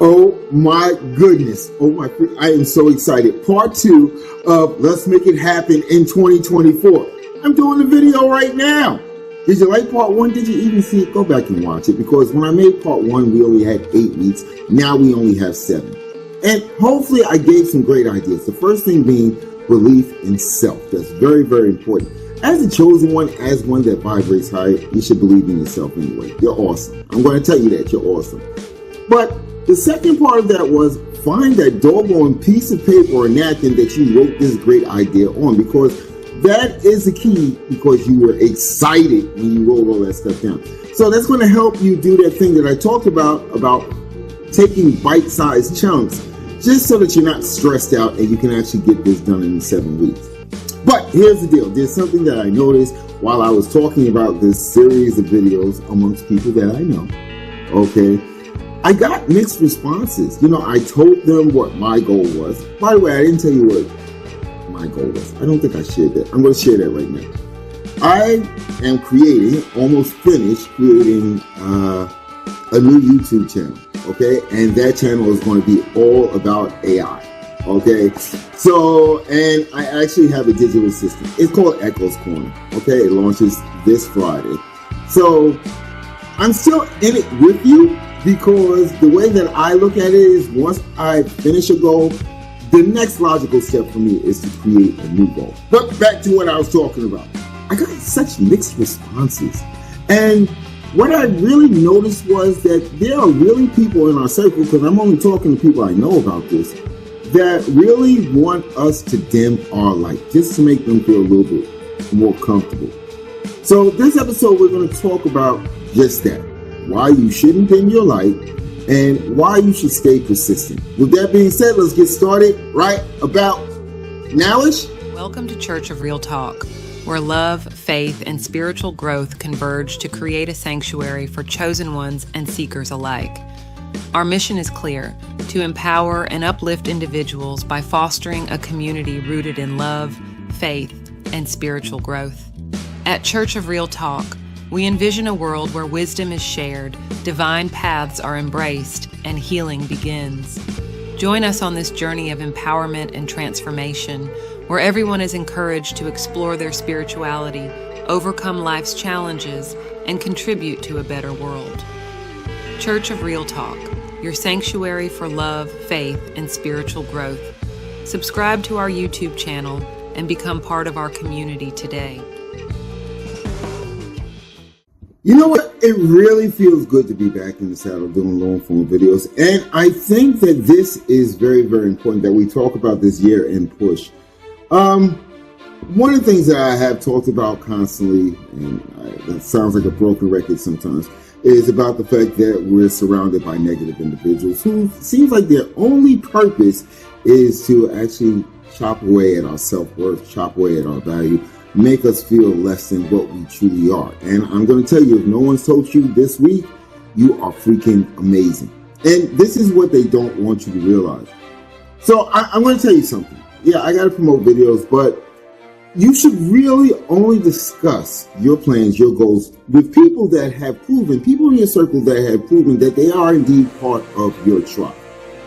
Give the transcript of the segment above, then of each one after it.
Oh my goodness. I am so excited. Part 2 of Let's Make It Happen in 2024. I'm doing the video right now. Did you like part 1? Did you even see it? Go back and watch it, because when I made part 1, we only had 8 weeks. Now we only have 7. And hopefully I gave some great ideas. The first thing being belief in self. That's very, very important. As a chosen one, as one that vibrates high, you should believe in yourself anyway. You're awesome. I'm going to tell you that. You're awesome. But the second part of that was find that doggone piece of paper or napkin that you wrote this great idea on, because that is the key, because you were excited when you wrote all that stuff down. So that's going to help you do that thing that I talked about taking bite-sized chunks, just so that you're not stressed out and you can actually get this done in 7 weeks. But here's the deal. There's something that I noticed while I was talking about this series of videos amongst people that I know. Okay. I got mixed responses. I told them what my goal was. By the way, I didn't tell you what my goal was. I don't think I shared that. I'm going to share that right now. I am almost finished creating a new YouTube channel. Okay. And that channel is going to be all about AI. Okay. So, and I actually have a digital assistant. It's called Echo's Corner. Okay. It launches this Friday. So I'm still in it with you, because the way that I look at it is, once I finish a goal, the next logical step for me is to create a new goal. But back to what I was talking about. I got such mixed responses. And what I really noticed was that there are really people in our circle, because I'm only talking to people I know about this, that really want us to dim our light, just to make them feel a little bit more comfortable. So this episode, we're going to talk about just that. Why you shouldn't dim your light, and why you should stay persistent. With that being said, let's get started right about nowish. Welcome to Church of Real Talk, where love, faith, and spiritual growth converge to create a sanctuary for chosen ones and seekers alike. Our mission is clear: to empower and uplift individuals by fostering a community rooted in love, faith, and spiritual growth. At Church of Real Talk, we envision a world where wisdom is shared, divine paths are embraced, and healing begins. Join us on this journey of empowerment and transformation, where everyone is encouraged to explore their spirituality, overcome life's challenges, and contribute to a better world. Church of Real Talk, your sanctuary for love, faith, and spiritual growth. Subscribe to our YouTube channel and become part of our community today. You know what? It really feels good to be back in the saddle doing long form videos. And I think that this is very, very important that we talk about this year and push. One of the things that I have talked about constantly, and that sounds like a broken record sometimes, is about the fact that we're surrounded by negative individuals who seems like their only purpose is to actually chop away at our self-worth, chop away at our value, make us feel less than what we truly are. And I'm going to tell you, if no one's told you this week, you are freaking amazing. And this is what they don't want you to realize. So I'm going to tell you something. Yeah, I got to promote videos, but you should really only discuss your plans, your goals with people that have proven, people in your circle that have proven that they are indeed part of your tribe.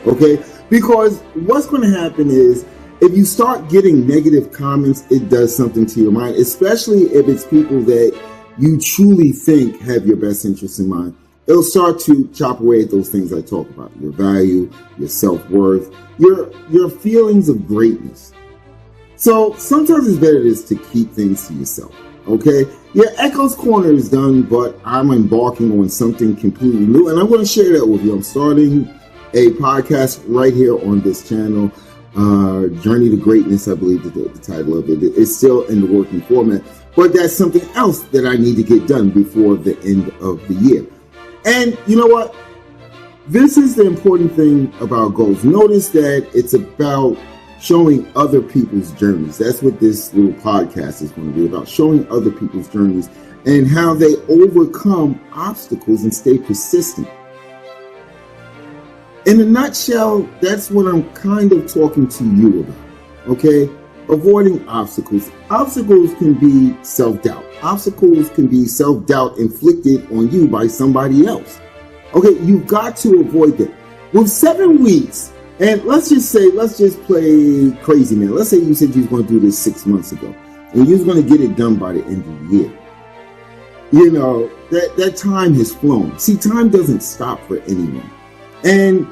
Okay? Because what's going to happen is, if you start getting negative comments, it does something to your mind, especially if it's people that you truly think have your best interests in mind. It'll start to chop away at those things I talk about: your value, your self-worth, your feelings of greatness. So sometimes it's better just to keep things to yourself. Okay? Yeah, Echo's Corner is done, but I'm embarking on something completely new, and I'm going to share that with you. I'm starting a podcast right here on this channel. Journey to Greatness, I believe the title of it. It's still in the working format, but that's something else that I need to get done before the end of the year. And you know what? This is the important thing about goals. Notice that it's about showing other people's journeys. That's what this little podcast is going to be about, showing other people's journeys and how they overcome obstacles and stay persistent. In a nutshell, that's what I'm kind of talking to you about, okay? Avoiding obstacles. Obstacles can be self-doubt. Obstacles can be self-doubt inflicted on you by somebody else. Okay, you've got to avoid that. with 7 weeks, and let's just play crazy man. Let's say you said you was going to do this 6 months ago, and you was going to get it done by the end of the year. You know, that time has flown. See, time doesn't stop for anyone. And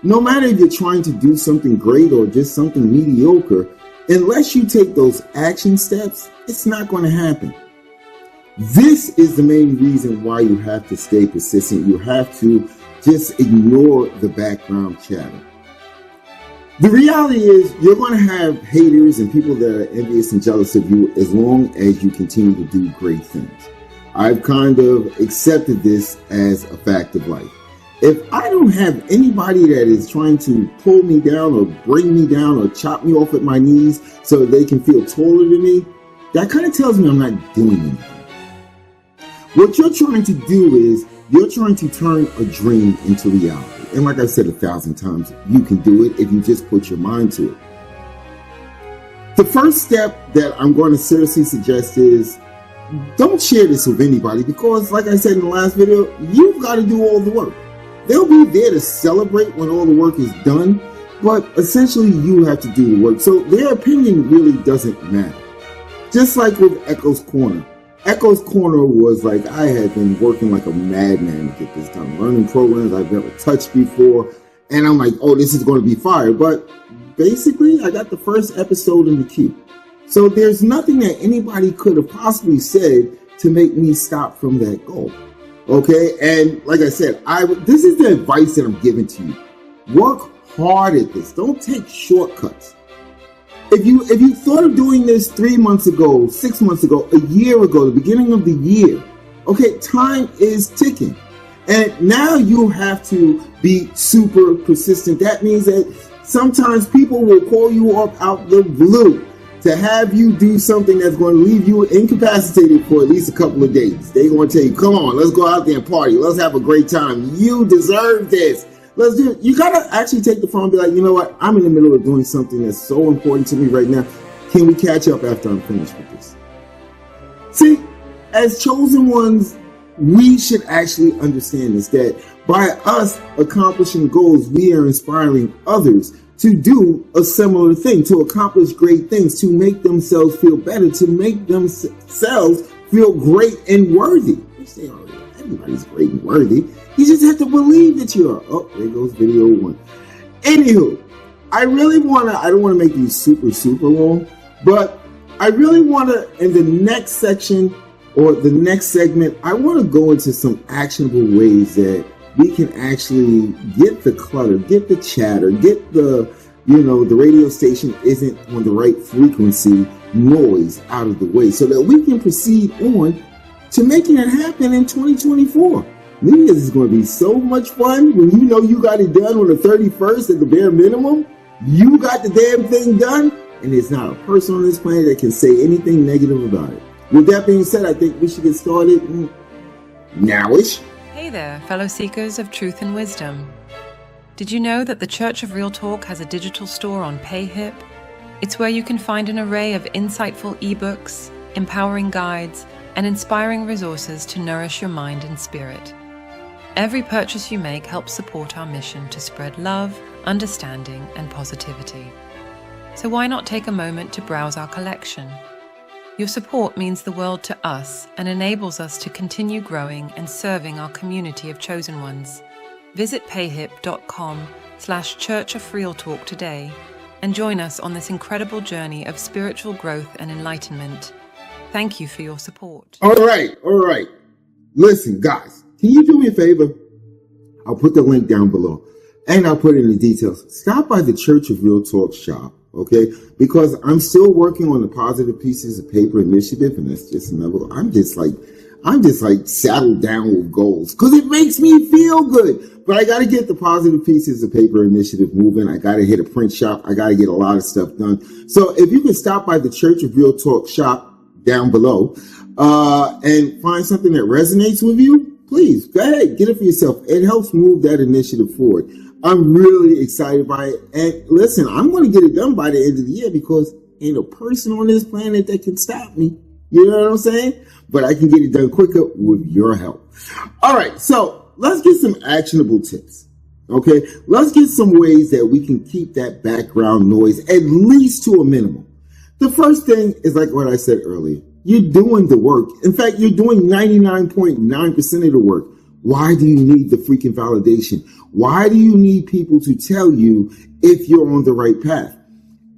no matter if you're trying to do something great or just something mediocre, unless you take those action steps, it's not going to happen. This is the main reason why you have to stay persistent. You have to just ignore the background chatter. The reality is you're going to have haters and people that are envious and jealous of you as long as you continue to do great things. I've kind of accepted this as a fact of life. If I don't have anybody that is trying to pull me down or bring me down or chop me off at my knees so that they can feel taller than me, that kind of tells me I'm not doing anything. What you're trying to do is you're trying to turn a dream into reality. And like I said 1,000 times, you can do it if you just put your mind to it. The first step that I'm going to seriously suggest is don't share this with anybody because, like I said in the last video, you've got to do all the work. They'll be there to celebrate when all the work is done, but essentially you have to do the work. So their opinion really doesn't matter. Just like with Echo's Corner. Echo's Corner was like, I had been working like a madman to get this done, learning programs I've never touched before, and I'm like, oh, this is going to be fire. But basically, I got the first episode in the queue. So there's nothing that anybody could have possibly said to make me stop from that goal. Okay, and like I said, this is the advice that I'm giving to you. Work hard at this. Don't take shortcuts. If you thought of doing this 3 months ago, 6 months ago, a year ago, the beginning of the year, okay, time is ticking. And now you have to be super persistent. That means that sometimes people will call you up out the blue to have you do something that's going to leave you incapacitated for at least a couple of days. They're going to tell you, come on, let's go out there and party. Let's have a great time. You deserve this. Let's do it. You got to actually take the phone and be like, you know what? I'm in the middle of doing something that's so important to me right now. Can we catch up after I'm finished with this? See, as chosen ones, we should actually understand this, that by us accomplishing goals, we are inspiring others to do a similar thing, to accomplish great things, to make themselves feel better, to make themselves feel great and worthy. Everybody's great and worthy. You just have to believe that you are. Oh, there goes video 1. Anywho, I don't want to make these super long, but I really want to, in the next section or the next segment, I want to go into some actionable ways that we can actually get the clutter, get the chatter, get the radio station isn't on the right frequency noise out of the way so that we can proceed on to making it happen in 2024. New Year's is going to be so much fun when you know you got it done on the 31st at the bare minimum. You got the damn thing done, and there's not a person on this planet that can say anything negative about it. With that being said, I think we should get started nowish. Hey there, fellow seekers of truth and wisdom. Did you know that the Church of Real Talk has a digital store on PayHip? It's where you can find an array of insightful ebooks, empowering guides, and inspiring resources to nourish your mind and spirit. Every purchase you make helps support our mission to spread love, understanding, and positivity. So why not take a moment to browse our collection? Your support means the world to us and enables us to continue growing and serving our community of chosen ones. Visit payhip.com/Church of Real Talk today and join us on this incredible journey of spiritual growth and enlightenment. Thank you for your support. All right. Listen, guys, can you do me a favor? I'll put the link down below and I'll put it in the details. Stop by the Church of Real Talk shop, okay? Because I'm still working on the Positive Pieces of Paper initiative, and that's just another. I'm just like saddled down with goals because it makes me feel good. But I got to get the Positive Pieces of Paper initiative moving. I got to hit a print shop. I got to get a lot of stuff done. So if you can stop by the Church of Real Talk shop down below and find something that resonates with you, please go ahead, get it for yourself. It helps move that initiative forward. I'm really excited by it. And listen, I'm going to get it done by the end of the year because ain't a person on this planet that can stop me. You know what I'm saying? But I can get it done quicker with your help. All right, so let's get some actionable tips. Okay, let's get some ways that we can keep that background noise at least to a minimum. The first thing is like what I said earlier. You're doing the work. In fact, you're doing 99.9% of the work. Why do you need the freaking validation? Why do you need people to tell you if you're on the right path?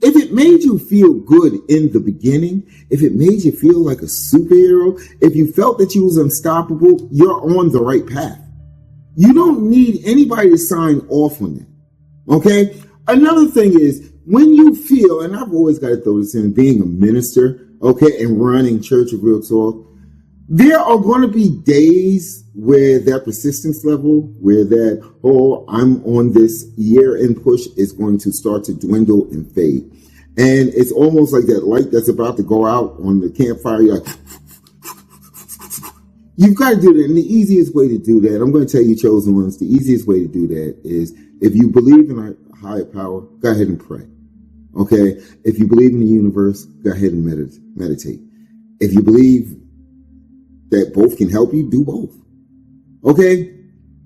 If it made you feel good in the beginning, if it made you feel like a superhero, if you felt that you was unstoppable, you're on the right path. You don't need anybody to sign off on that. Okay? Another thing is, when you feel, and I've always got to throw this in, being a minister, okay, and running Church of Real Talk, there are going to be days where that persistence level, where that, oh, I'm on this year-end push is going to start to dwindle and fade. And it's almost like that light that's about to go out on the campfire. You're like, you've got to do that. And the easiest way to do that, I'm going to tell you, chosen ones, the easiest way to do that is if you believe in a higher power, go ahead and pray. Okay? If you believe in the universe, go ahead and meditate. If you believe that both can help you, do both. Okay?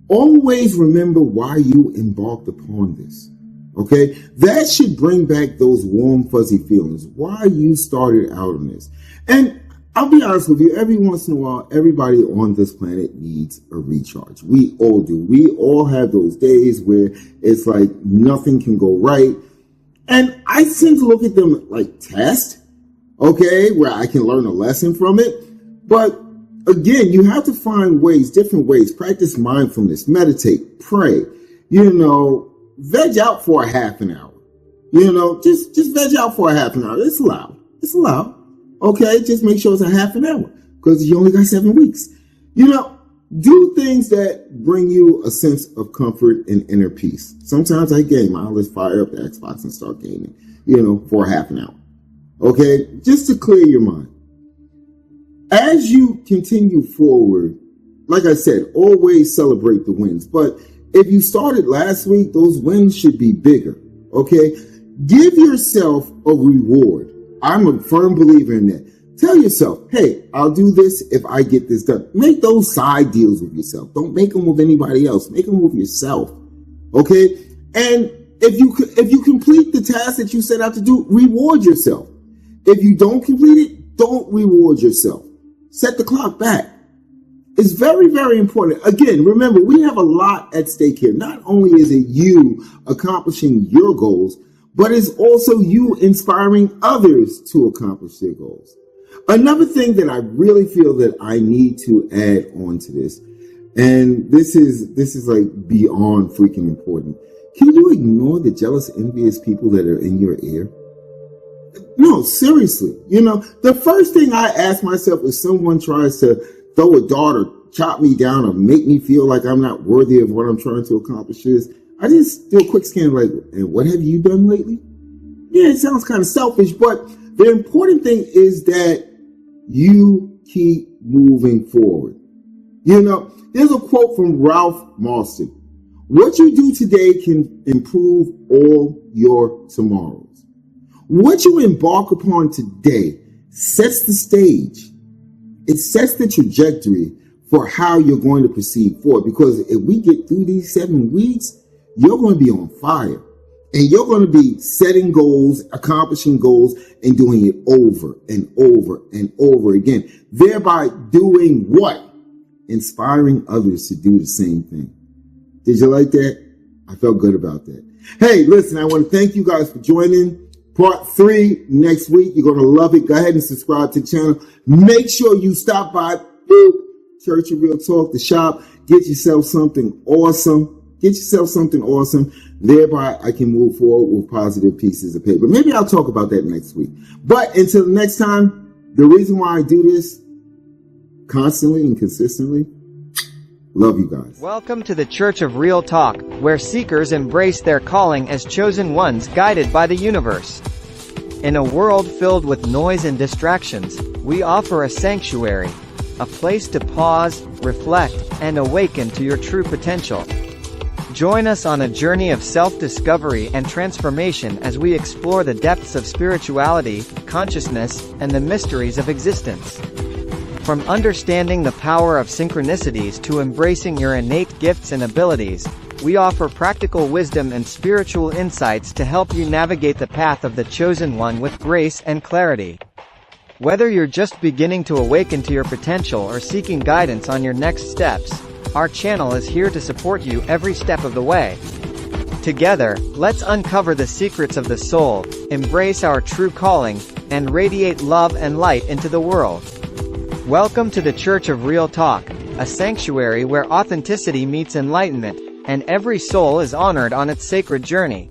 Always remember why you embarked upon this. Okay? That should bring back those warm, fuzzy feelings. Why you started out on this. And I'll be honest with you, every once in a while, everybody on this planet needs a recharge. We all do. We all have those days where it's like nothing can go right. And I tend to look at them like tests, okay, where I can learn a lesson from it. But again, you have to find ways, different ways. Practice mindfulness, meditate, pray, veg out for a half an hour. Just veg out for a half an hour. It's allowed. It's allowed. Okay, just make sure it's a half an hour because you only got 7 weeks. Do things that bring you a sense of comfort and inner peace. Sometimes I game. I'll just fire up the Xbox and start gaming, for a half an hour. Okay, just to clear your mind. As you continue forward, like I said, always celebrate the wins. But if you started last week, those wins should be bigger. Okay, give yourself a reward. I'm a firm believer in that. Tell yourself, hey, I'll do this if I get this done. Make those side deals with yourself. Don't make them with anybody else. Make them with yourself. Okay? And if you complete the task that you set out to do, reward yourself. If you don't complete it, don't reward yourself. Set the clock back. It's very, very important. Again, remember, we have a lot at stake here. Not only is it you accomplishing your goals, but it's also you inspiring others to accomplish their goals. Another thing that I really feel that I need to add on to this, and this is like beyond freaking important. Can you ignore the jealous, envious people that are in your ear? No, seriously. The first thing I ask myself if someone tries to throw a dart or chop me down or make me feel like I'm not worthy of what I'm trying to accomplish is, I just do a quick scan like, and what have you done lately? Yeah, it sounds kind of selfish, but the important thing is that you keep moving forward. There's a quote from Ralph Marston. What you do today can improve all your tomorrows. What you embark upon today sets the stage. It sets the trajectory for how you're going to proceed forward. Because if we get through these 7 weeks, you're going to be on fire. And you're going to be setting goals, accomplishing goals, and doing it over and over and over again. Thereby doing what? Inspiring others to do the same thing. Did you like that? I felt good about that. Hey, listen, I want to thank you guys for joining. Part 3 next week. You're going to love it. Go ahead and subscribe to the channel. Make sure you stop by Church of Real Talk, the shop. Get yourself something awesome. Thereby, I can move forward with positive pieces of paper. Maybe I'll talk about that next week. But until next time, the reason why I do this constantly and consistently, love you guys. Welcome to the Church of Real Talk, where seekers embrace their calling as chosen ones guided by the universe. In a world filled with noise and distractions, we offer a sanctuary, a place to pause, reflect, and awaken to your true potential. Join us on a journey of self-discovery and transformation as we explore the depths of spirituality, consciousness, and the mysteries of existence. From understanding the power of synchronicities to embracing your innate gifts and abilities, we offer practical wisdom and spiritual insights to help you navigate the path of the Chosen One with grace and clarity. Whether you're just beginning to awaken to your potential or seeking guidance on your next steps, our channel is here to support you every step of the way. Together, let's uncover the secrets of the soul, embrace our true calling, and radiate love and light into the world. Welcome to the Church of Real Talk, a sanctuary where authenticity meets enlightenment, and every soul is honored on its sacred journey.